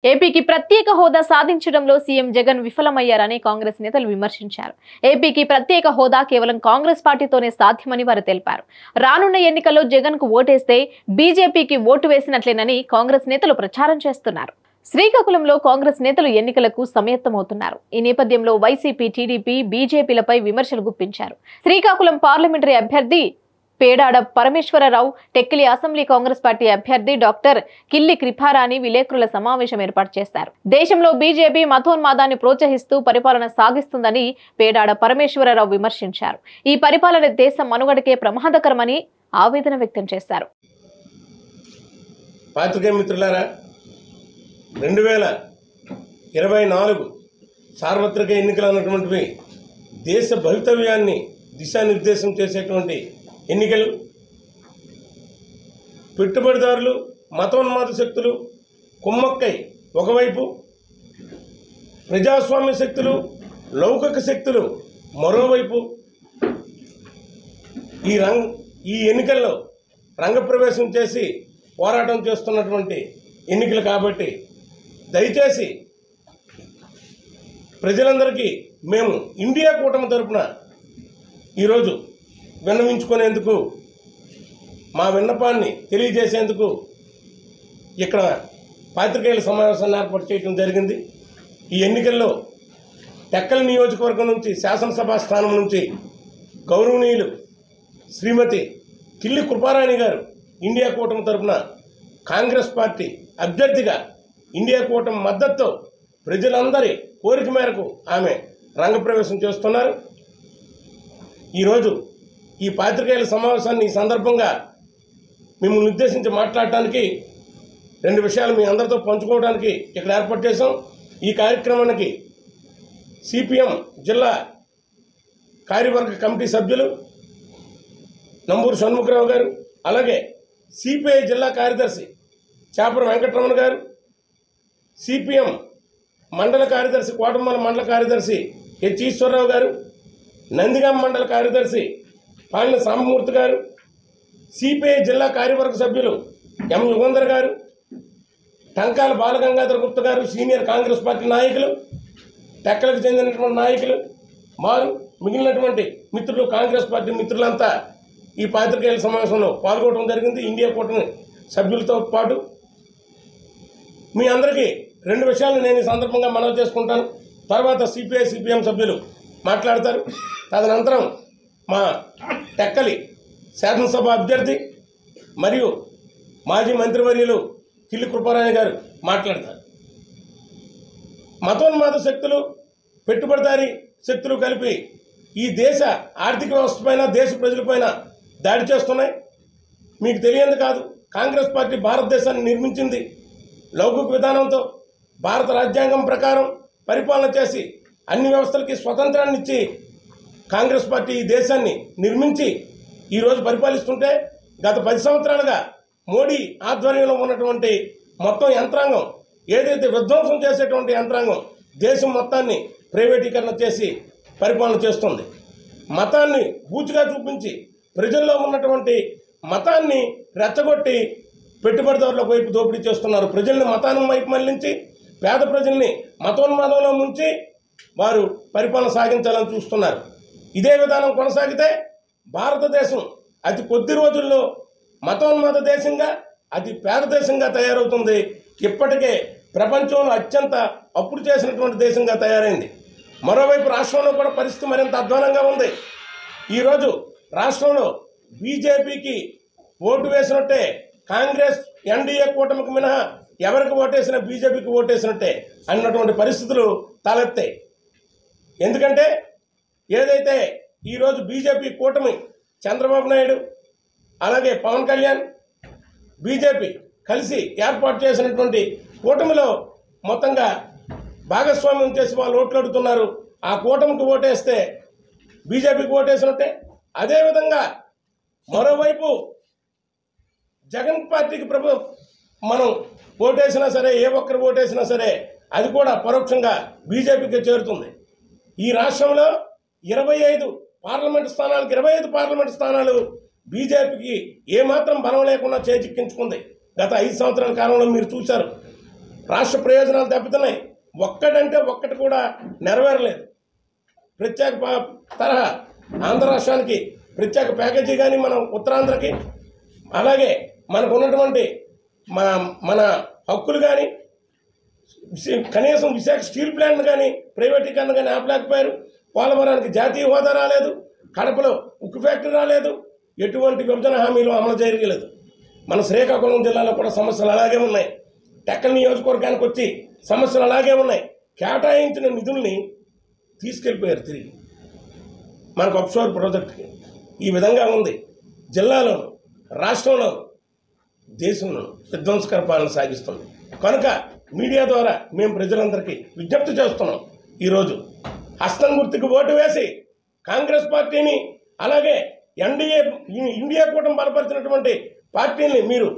ఏపీకి ప్రత్యేక హోదా సాధించడంలో సీఎం జగన్ విఫలమయ్యారని కాంగ్రెస్ నేతలు విమర్శించారు. ఏపీకి ప్రత్యేక హోదా కేవలం కాంగ్రెస్ పార్టీతోనే సాధ్యమని వారు తెలిపారు. రానున్న ఎన్నికల్లో జగన్ కు ఓటేస్తే బీజేపీకి ఓటు వేసినట్లేనని కాంగ్రెస్ నేతలు ప్రచారం చేస్తున్నారు. శ్రీకాకుళంలో కాంగ్రెస్ నేతలు ఎన్నికలకు సమాయత్తమవుతున్నారు. ఈ నేపథ్యంలో వైసీపీ, టీడీపీ, బీజేపీలపై విమర్శలు గుప్పించారు. శ్రీకాకుళం పార్లమెంటరీ అభ్యర్థి పేడాడ పరమేశ్వరరావు, టెక్కిలి అసెంబ్లీ కాంగ్రెస్ పార్టీ అభ్యర్థి డాక్టర్ కిల్లి కృపారాణి విలేకరుల సమావేశం ఏర్పాటు చేశారు. దేశంలో బీజేపీ మతోన్మాదాన్ని ప్రోత్సహిస్తూ పరిపాలన సాగిస్తుందని పేడాడ పరమేశ్వరరావు విమర్శించారు. ఈ పరిపాలన దేశ మనుగడకే ప్రమాదకరమని ఆవేదన వ్యక్తం చేశారు. పాత్రికేయ మిత్రులారా, 2024 సార్వత్రిక ఎన్నికలు అన్నటువంటివి దేశ భవితవ్యాన్ని దిశానిర్దేశం చేసేటువంటి ఎన్నికలు. పెట్టుబడిదారులు, మతోన్మాద శక్తులు కుమ్మక్కై ఒకవైపు, ప్రజాస్వామ్య శక్తులు, లౌకిక శక్తులు మరోవైపు ఈ ఎన్నికల్లో రంగప్రవేశం చేసి పోరాటం చేస్తున్నటువంటి ఎన్నికలు కాబట్టి దయచేసి ప్రజలందరికీ మేము ఇండియా కూటమి తరపున ఈరోజు విన్నవించుకునేందుకు, మా విన్నపాన్ని తెలియజేసేందుకు ఇక్కడ పాత్రికేయుల సమావేశాన్ని ఏర్పాటు చేయడం జరిగింది. ఈ ఎన్నికల్లో టెక్కలి నియోజకవర్గం నుంచి శాసనసభ స్థానం నుంచి గౌరవనీయులు శ్రీమతి కిల్లి కృపారాణి గారు ఇండియా కూటమి తరపున కాంగ్రెస్ పార్టీ అభ్యర్థిగా ఇండియా కూటమి మద్దతుతో ప్రజలందరి కోరిక మేరకు ఆమె రంగప్రవేశం చేస్తున్నారు. ఈరోజు ఈ పాత్రికేయుల సమావేశాన్ని ఈ సందర్భంగా మిమ్మల్ని ఉద్దేశించి మాట్లాడటానికి 2 విషయాలు మీ అందరితో పంచుకోవడానికి ఇక్కడ ఏర్పాటు చేశాం. ఈ కార్యక్రమానికి సిపిఎం జిల్లా కార్యవర్గ కమిటీ సభ్యులు నంబూరు షణ్ముఖరావు గారు, అలాగే సిపిఐ జిల్లా కార్యదర్శి చాపర వెంకటరమణ గారు, సిపిఎం మండల కార్యదర్శి కోటమల్ల మండల కార్యదర్శి హెచ్ ఈశ్వరరావు గారు, నందిగామ మండల కార్యదర్శి పాలిన సాంబమూర్తి గారు, సిపిఐ జిల్లా కార్యవర్గ సభ్యులు ఎం యుగంధర్ గారు, టంకాల బాలగంగాధర గుప్తా గారు, సీనియర్ కాంగ్రెస్ పార్టీ నాయకులు, టెక్కలకు చెందినటువంటి నాయకులు, వారు మిగిలినటువంటి మిత్రులు, కాంగ్రెస్ పార్టీ మిత్రులంతా ఈ పాత్రికేయుల సమావేశంలో పాల్గొనడం జరిగింది. ఇండియా కూటమి సభ్యులతో పాటు మీ అందరికీ 2 విషయాలు నేను ఈ సందర్భంగా మనవి చేసుకుంటాను. తర్వాత సిపిఐ సిపిఎం సభ్యులు మాట్లాడతారు. తదనంతరం మా టెక్కలి శాసనసభ అభ్యర్థి మరియు మాజీ మంత్రివర్యులు కిల్లి కృపారాణి గారు మాట్లాడతారు. మతోన్మాద శక్తులు, పెట్టుబడిదారీ శక్తులు కలిపి ఈ దేశ ఆర్థిక వ్యవస్థ పైన, దేశ ప్రజలపైన దాడి చేస్తున్నాయి. మీకు తెలియంది కాదు, కాంగ్రెస్ పార్టీ భారతదేశాన్ని నిర్మించింది లౌకిక విధానంతో. భారత రాజ్యాంగం ప్రకారం పరిపాలన చేసి అన్ని వ్యవస్థలకి స్వతంత్రాన్ని ఇచ్చి కాంగ్రెస్ పార్టీ ఈ దేశాన్ని నిర్మించి ఈరోజు పరిపాలిస్తుంటే, గత 10 సంవత్సరాలుగా మోడీ ఆధ్వర్యంలో ఉన్నటువంటి మొత్తం యంత్రాంగం, ఏదైతే విధ్వంసం చేసేటువంటి యంత్రాంగం దేశం మొత్తాన్ని ప్రైవేటీకరణ చేసి పరిపాలన చేస్తుంది. మతాన్ని బూచిగా చూపించి ప్రజల్లో ఉన్నటువంటి మతాన్ని రెచ్చగొట్టి పెట్టుబడిదారుల వైపు దోపిడీ చేస్తున్నారు. ప్రజల్ని మతాన్ని వైపు మళ్లించి పేద ప్రజల్ని మతోన్మాదంలో ముంచి వారు పరిపాలన సాగించాలని చూస్తున్నారు. ఇదే విధానం కొనసాగితే భారతదేశం అతి కొద్ది రోజుల్లో మతోన్మాద దేశంగా, అతి పేద దేశంగా తయారవుతుంది. ఇప్పటికే ప్రపంచంలో అత్యంత అప్పులు చేసినటువంటి దేశంగా తయారైంది. మరోవైపు రాష్ట్రంలో కూడా పరిస్థితి మరింత అధ్వానంగా ఉంది. ఈరోజు రాష్ట్రంలో బీజేపీకి ఓటు వేసినట్టే, కాంగ్రెస్ ఎన్డీఏ కూటమికి మినహా ఎవరికి ఓటేసినా బీజేపీకి ఓటేసినట్టే అన్నటువంటి పరిస్థితులు తలెత్తాయి. ఎందుకంటే ఏదైతే ఈరోజు బీజేపీ కూటమి చంద్రబాబు నాయుడు, అలాగే పవన్ కళ్యాణ్, బీజేపీ కలిసి ఏర్పాటు చేసినటువంటి కూటమిలో మొత్తంగా భాగస్వామ్యం చేసి వాళ్ళు ఓట్లు అడుగుతున్నారు. ఆ కూటమికి ఓటేస్తే బీజేపీకి ఓటేసినట్టే. అదేవిధంగా మరోవైపు జగన్ పార్టీకి మనం ఓటేసినా సరే, ఏ ఒక్కరు ఓటేసినా సరే అది కూడా పరోక్షంగా బీజేపీకి చేరుతుంది. ఈ రాష్ట్రంలో 25 పార్లమెంటు స్థానాలకు 25 పార్లమెంటు స్థానాలు బీజేపీకి ఏమాత్రం బలం లేకుండా చేజిక్కించుకుంది. గత 5 సంవత్సరాల కాలంలో మీరు చూశారు. రాష్ట్ర ప్రయోజనాలు దెబ్బతున్నాయి. ఒక్కటంటే ఒక్కటి కూడా నెరవేరలేదు. ప్రత్యేక తరహా ఆంధ్ర రాష్ట్రానికి ప్రత్యేక ప్యాకేజీ కానీ మనం ఉత్తరాంధ్రకి, అలాగే మనకు ఉన్నటువంటి మన హక్కులు కానీ, కనీసం విశాఖ స్టీల్ ప్లాంట్ కానీ ప్రైవేటీకరణ కానీ ఆపలేకపోయారు. పోలవరానికి జాతీయ హోదా రాలేదు. కడపలో ఉక్కు ఫ్యాక్టరీ రాలేదు. ఎటువంటి విభజన హామీలు అమలు జరగలేదు. మన శ్రీకాకుళం జిల్లాలో కూడా సమస్యలు అలాగే ఉన్నాయి. టెక్కల్ నియోజకవర్గానికి వచ్చి సమస్యలు అలాగే ఉన్నాయి. కేటాయించిన నిధుల్ని తీసుకెళ్ళిపోయారు తిరిగి మనకు ఆఫ్షోర్ ప్రాజెక్టుకి. ఈ విధంగా ఉంది. జిల్లాలోను, రాష్ట్రంలో, దేశంలో విధ్వంసకర పాలన సాగిస్తుంది. కనుక మీడియా ద్వారా మేము ప్రజలందరికీ విజ్ఞప్తి చేస్తున్నాం. ఈరోజు హస్తం గుర్తుకు ఓటు వేసి కాంగ్రెస్ పార్టీని, అలాగే ఇండియా కూటమి బలపరిచినటువంటి పార్టీని మీరు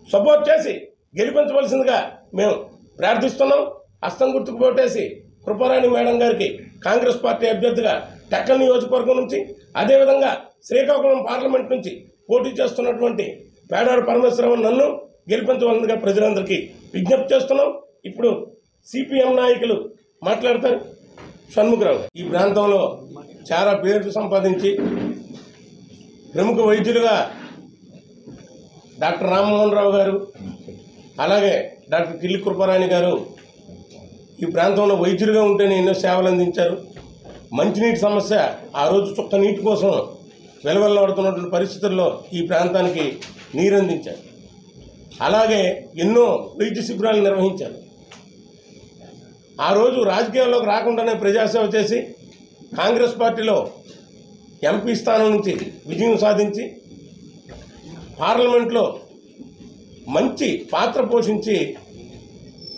సపోర్ట్ చేసి గెలిపించవలసిందిగా మేము ప్రార్థిస్తున్నాం. హస్తం గుర్తుకు ఓటేసి కృపారాణి మేడం గారికి కాంగ్రెస్ పార్టీ అభ్యర్థిగా టెక్కల్ నియోజకవర్గం నుంచి, అదేవిధంగా శ్రీకాకుళం పార్లమెంట్ నుంచి పోటీ చేస్తున్నటువంటి పేడారు పరమేశ్వరరావు నన్ను గెలిపించవలసిందిగా ప్రజలందరికీ విజ్ఞప్తి చేస్తున్నాం. ఇప్పుడు సిపిఎం నాయకులు మాట్లాడతారు. షణ్ముఖరావు ఈ ప్రాంతంలో చాలా పేరు సంపాదించి ప్రముఖ వైద్యులుగా డాక్టర్ రామ్మోహన్ రావు గారు, అలాగే డాక్టర్ కిల్లి కృపారాణి గారు ఈ ప్రాంతంలో వైద్యులుగా ఉంటేనే ఎన్నో సేవలు అందించారు. మంచినీటి సమస్య ఆ రోజు చుక్క నీటి కోసం వెలవెల్లాడుతున్నటువంటి పరిస్థితుల్లో ఈ ప్రాంతానికి నీరు అందించారు. అలాగే ఎన్నో వైద్య శిబిరాలు నిర్వహించారు. ఆ రోజు రాజకీయాల్లోకి రాకుండానే ప్రజాసేవ చేసి కాంగ్రెస్ పార్టీలో ఎంపీ స్థానం నుంచి విజయం సాధించి పార్లమెంట్లో మంచి పాత్ర పోషించి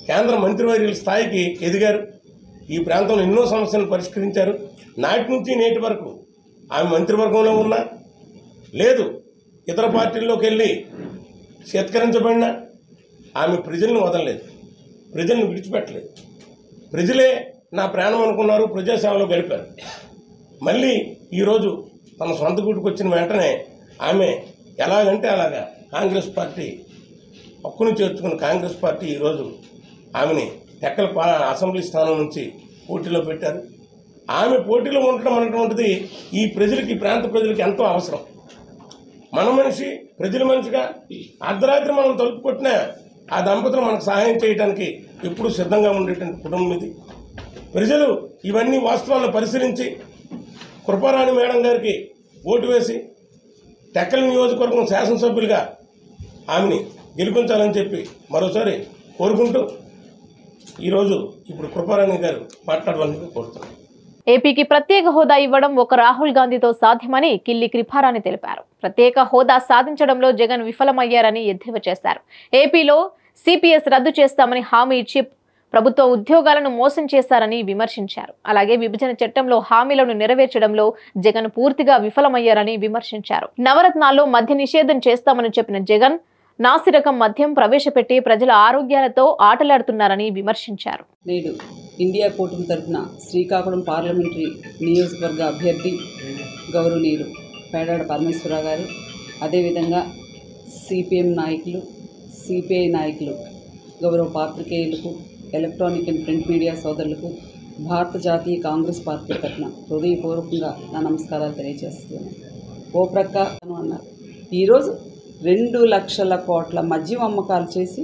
కేంద్ర మంత్రివర్యుల స్థాయికి ఎదిగారు. ఈ ప్రాంతంలో ఎన్నో సమస్యలను పరిష్కరించారు. నాటి నుంచి నేటి వరకు ఆమె మంత్రివర్గంలో ఉన్నా, లేదు ఇతర పార్టీల్లోకి వెళ్ళి చేత్కరించబడినా ఆమె ప్రజలను వదలలేదు, ప్రజలను విడిచిపెట్టలేదు. ప్రజలే నా ప్రాణం అనుకున్నారు, ప్రజాసేవలో గడిపారు. మళ్ళీ ఈరోజు తన సొంత గూటికి వచ్చిన వెంటనే ఆమె ఎలాగంటే అలాగా కాంగ్రెస్ పార్టీ హక్కును చేర్చుకున్న కాంగ్రెస్ పార్టీ ఈరోజు ఆమెని టెక్కల అసెంబ్లీ స్థానం నుంచి పోటీలో పెట్టారు. ఆమె పోటీలో ఉండటం అనేటువంటిది ఈ ప్రజలకి, ఈ ప్రాంత ప్రజలకి ఎంతో అవసరం. మన మనిషి, ప్రజల మనిషిగా అర్ధరాత్రి మనం తలుపు కొట్టినా ఆ దంపతులు మనకు సహాయం చేయడానికి ఎప్పుడూ సిద్ధంగా ఉండేటువంటి కుటుంబం ఇది. ప్రజలు ఇవన్నీ వాస్తవాలను పరిశీలించి కృపారాణి మేడం గారికి ఓటు వేసి టెక్కల్ నియోజకవర్గం శాసనసభ్యులుగా ఆమెని గెలిపించాలని చెప్పి మరోసారి కోరుకుంటూ ఈరోజు ఇప్పుడు కృపారాణి గారు మాట్లాడవాలని కోరుతున్నాను. ఏపీకి ప్రత్యేక హోదా ఇవ్వడం ఒక రాహుల్ గాంధీతో సాధ్యమని కిల్లి కృపారాణి తెలిపారు. ప్రత్యేక హోదా సాధించడంలో జగన్ విఫలమయ్యారని ఎద్దేవా చేశారు. ఏపీలో సిపిఎస్ రద్దు చేస్తామని హామీ ఇచ్చి ప్రభుత్వ ఉద్యోగాలను మోసం చేశారని విమర్శించారు. అలాగే విభజన చట్టంలో హామీలను నెరవేర్చడంలో జగన్ పూర్తిగా విఫలమయ్యారని విమర్శించారు. నవరత్నాల్లో మద్య నిషేధం చేస్తామని చెప్పిన జగన్ నాసిరకం మద్యం ప్రవేశపెట్టి ప్రజల ఆరోగ్యాలతో ఆటలాడుతున్నారని విమర్శించారు. నేడు ఇండియా కూటమి తరఫున శ్రీకాకుళం పార్లమెంటరీ నియోజకవర్గ అభ్యర్థి గౌరవనీయులు పేడాడ పరమేశ్వరరావు గారు, అదేవిధంగా సిపిఎం నాయకులు, సిపిఐ నాయకులు, గౌరవ పాత్రికేయులకు, ఎలక్ట్రానిక్ అండ్ ప్రింట్ మీడియా సోదరులకు భారత జాతీయ కాంగ్రెస్ పార్టీ తరఫున హృదయపూర్వకంగా నా నమస్కారాలు తెలియజేస్తున్నాను. ఓ ప్రక్క అన్నారు, ఈరోజు 2 లక్షల కోట్ల మద్యం అమ్మకాలు చేసి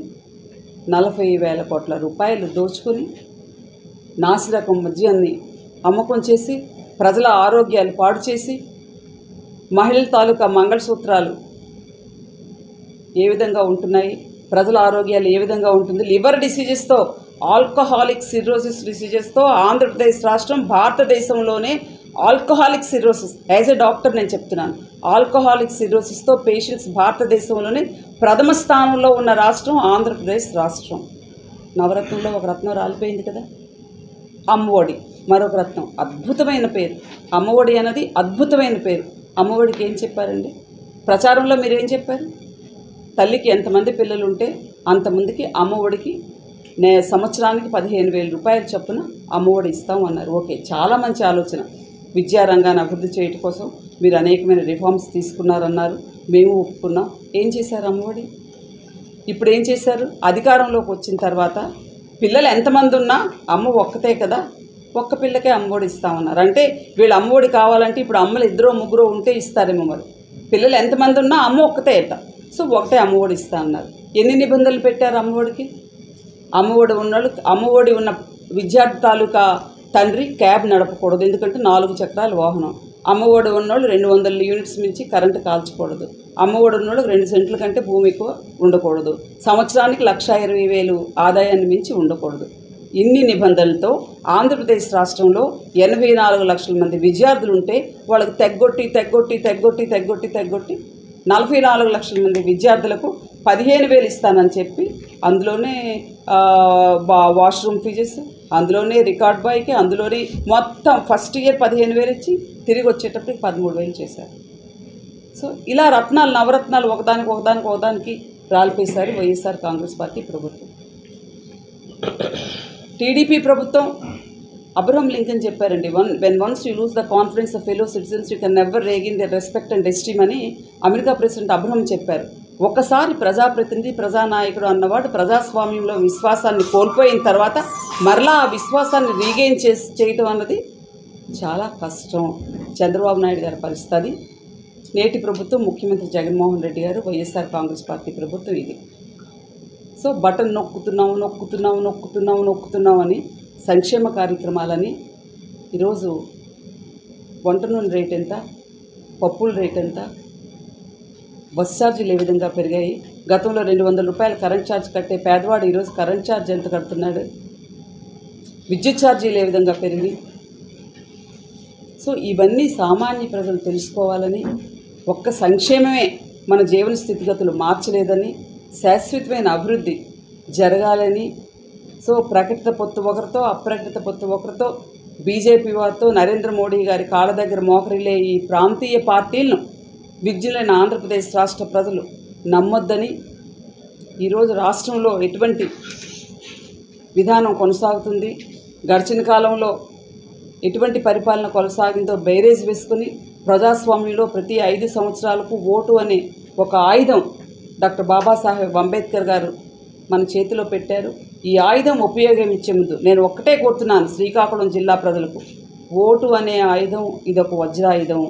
40,000 కోట్ల రూపాయలు దోచుకొని నాసిరకం మద్యాన్ని అమ్మకం చేసి ప్రజల ఆరోగ్యాలు పాడు చేసి మహిళల తాలూకా మంగళసూత్రాలు ఏ విధంగా ఉంటున్నాయి, ప్రజల ఆరోగ్యాలు ఏ విధంగా ఉంటుంది, లివర్ డిసీజెస్తో, ఆల్కహాలిక్ సిర్రోసిస్ డిసీజెస్తో ఆంధ్రప్రదేశ్ రాష్ట్రం భారతదేశంలోనే alcoholic cirrhosis, as a doctor నేను చెప్తున్నాను, ఆల్కహాలిక్ సిర్రోసిస్తో పేషెంట్స్ భారతదేశంలోనే ప్రథమ స్థానంలో ఉన్న రాష్ట్రం ఆంధ్రప్రదేశ్ రాష్ట్రం. నవరత్నంలో ఒక రత్నం రాలిపోయింది కదా, అమ్మఒడి మరొక రత్నం, అద్భుతమైన పేరు. అమ్మఒడి అన్నది అద్భుతమైన పేరు. అమ్మఒడికి ఏం చెప్పారండి ప్రచారంలో? మీరు ఏం చెప్పారు? తల్లికి ఎంతమంది పిల్లలు ఉంటే అంతమందికి అమ్మఒడికి సంవత్సరానికి 15,000 రూపాయలు చొప్పున అమ్మఒడి ఇస్తామన్నారు. ఓకే, చాలా మంచి ఆలోచన. విద్యారంగాన్ని అభివృద్ధి చేయడం కోసం మీరు అనేకమైన రిఫార్మ్స్ తీసుకున్నారన్నారు, మేము ఒప్పుకున్నాం. ఏం చేశారు? అమ్మఒడి ఇప్పుడు ఏం చేశారు? అధికారంలోకి వచ్చిన తర్వాత పిల్లలు ఎంతమంది ఉన్నా అమ్మ ఒక్కతే కదా, ఒక్క పిల్లకే అమ్మఒడి ఇస్తామన్నారు. అంటే వీళ్ళు అమ్మఒడి కావాలంటే ఇప్పుడు అమ్మలు 2 3 ఉంటే ఇస్తారేమో. మరి పిల్లలు ఎంతమంది ఉన్నా అమ్మ ఒక్కతే అట. సో ఒకటే అమ్మఒడి ఇస్తా అన్నారు. ఎన్ని నిబంధనలు పెట్టారు అమ్మఒడికి? అమ్మఒడి ఉన్న విద్యార్థి తాలూకా తండ్రి క్యాబ్ నడపకూడదు, ఎందుకంటే 4 చక్రాల వాహనం. అమ్మఒడి ఉన్నోళ్ళు 200 యూనిట్స్ మించి కరెంటు కాల్చకూడదు. అమ్మఒడి ఉన్నోళ్ళు 2 సెంట్ల కంటే భూమి ఎక్కువ ఉండకూడదు. సంవత్సరానికి 1,20,000 ఆదాయాన్ని మించి ఉండకూడదు. ఇన్ని నిబంధనలతో ఆంధ్రప్రదేశ్ రాష్ట్రంలో 84 లక్షల మంది విద్యార్థులు ఉంటే వాళ్ళకి తెగ్గొట్టి 44 లక్షల మంది విద్యార్థులకు 15,000 ఇస్తానని చెప్పి అందులోనే వాష్రూమ్ ఫీజెస్, అందులోనే రికార్డ్ బాయ్కి, అందులోనే మొత్తం ఫస్ట్ ఇయర్ 15,000 ఇచ్చి తిరిగి వచ్చేటప్పటికి 13,000 చేశారు. సో ఇలా నవరత్నాలు ఒకదానికి రాలిపేశారు వైఎస్ఆర్ కాంగ్రెస్ పార్టీ ప్రభుత్వం. టీడీపీ ప్రభుత్వం అబ్రహం లింకన్ చెప్పారండి, when once you lose the confidence of fellow citizens you can never regain the respect and esteem అని అమెరికా ప్రెసిడెంట్ అబ్రహం చెప్పారు. ఒకసారి ప్రజాప్రతినిధి, ప్రజానాయకుడు అన్నవాడు ప్రజాస్వామ్యంలో విశ్వాసాన్ని కోల్పోయిన తర్వాత మరలా ఆ విశ్వాసాన్ని రీగెయిన్ చేయటం అన్నది చాలా కష్టం. చంద్రబాబు నాయుడు గారి పరిస్థితి, నేటి ప్రభుత్వం ముఖ్యమంత్రి జగన్మోహన్ రెడ్డి గారు, వైఎస్ఆర్ కాంగ్రెస్ పార్టీ ప్రభుత్వం ఇది. సో బటన్ నొక్కుతున్నాం అని సంక్షేమ కార్యక్రమాలని ఈరోజు వంట నూనె రేట్ ఎంత, పప్పుల రేట్ ఎంత, బస్ ఛార్జీలు ఏ విధంగా పెరిగాయి. గతంలో 200 రూపాయలు కరెంట్ ఛార్జ్ కట్టే పేదవాడు ఈరోజు కరెంట్ ఛార్జ్ ఎంత కడుతున్నాడు, విద్యుత్ ఛార్జీలు ఏ విధంగా పెరిగి. సో ఇవన్నీ సామాన్య ప్రజలు తెలుసుకోవాలని, ఒక్క సంక్షేమమే మన జీవన స్థితిగతులు మార్చలేదని, శాశ్వతమైన అభివృద్ధి జరగాలని. సో ప్రకటిత పొత్తు ఒకరితో, అప్రకటిత పొత్తు ఒకరితో, బీజేపీ వారితో, నరేంద్ర మోడీ గారి కాళ్ళ దగ్గర మోకరిలే ఈ ప్రాంతీయ పార్టీలను విజ్ఞులైన ఆంధ్రప్రదేశ్ రాష్ట్ర ప్రజలు నమ్మొద్దని, ఈరోజు రాష్ట్రంలో ఎటువంటి విధానం కొనసాగుతుంది, గడిచిన కాలంలో ఎటువంటి పరిపాలన కొనసాగిందో బైరేజ్ వేసుకుని ప్రజాస్వామ్యంలో ప్రతి 5 సంవత్సరాలకు ఓటు అనే ఒక ఆయుధం డాక్టర్ బాబాసాహెబ్ అంబేద్కర్ గారు మన చేతిలో పెట్టారు. ఈ ఆయుధం ఉపయోగించే ముందు నేను ఒక్కటే కోరుతున్నాను శ్రీకాకుళం జిల్లా ప్రజలకు, ఓటు అనే ఆయుధం ఇదొక వజ్రాయుధం.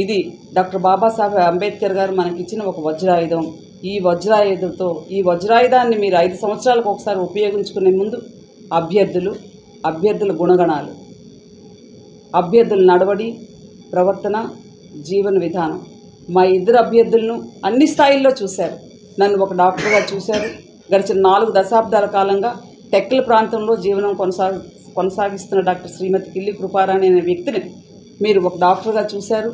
ఇది డాక్టర్ బాబాసాహెబ్ అంబేద్కర్ గారు మనకిచ్చిన ఒక వజ్రాయుధం. ఈ వజ్రాయుధాన్ని మీరు 5 సంవత్సరాలకు ఒకసారి ఉపయోగించుకునే ముందు అభ్యర్థుల గుణగణాలు, అభ్యర్థుల నడవడి, ప్రవర్తన, జీవన విధానం, మా 2 అభ్యర్థులను అన్ని స్థాయిల్లో చూశారు. నన్ను ఒక డాక్టర్గా చూశారు. గడిచిన 4 దశాబ్దాల కాలంగా టెక్కల ప్రాంతంలో జీవనం కొనసాగిస్తున్న డాక్టర్ శ్రీమతి కిల్లి కృపారాణి అనే వ్యక్తిని మీరు ఒక డాక్టర్గా చూశారు.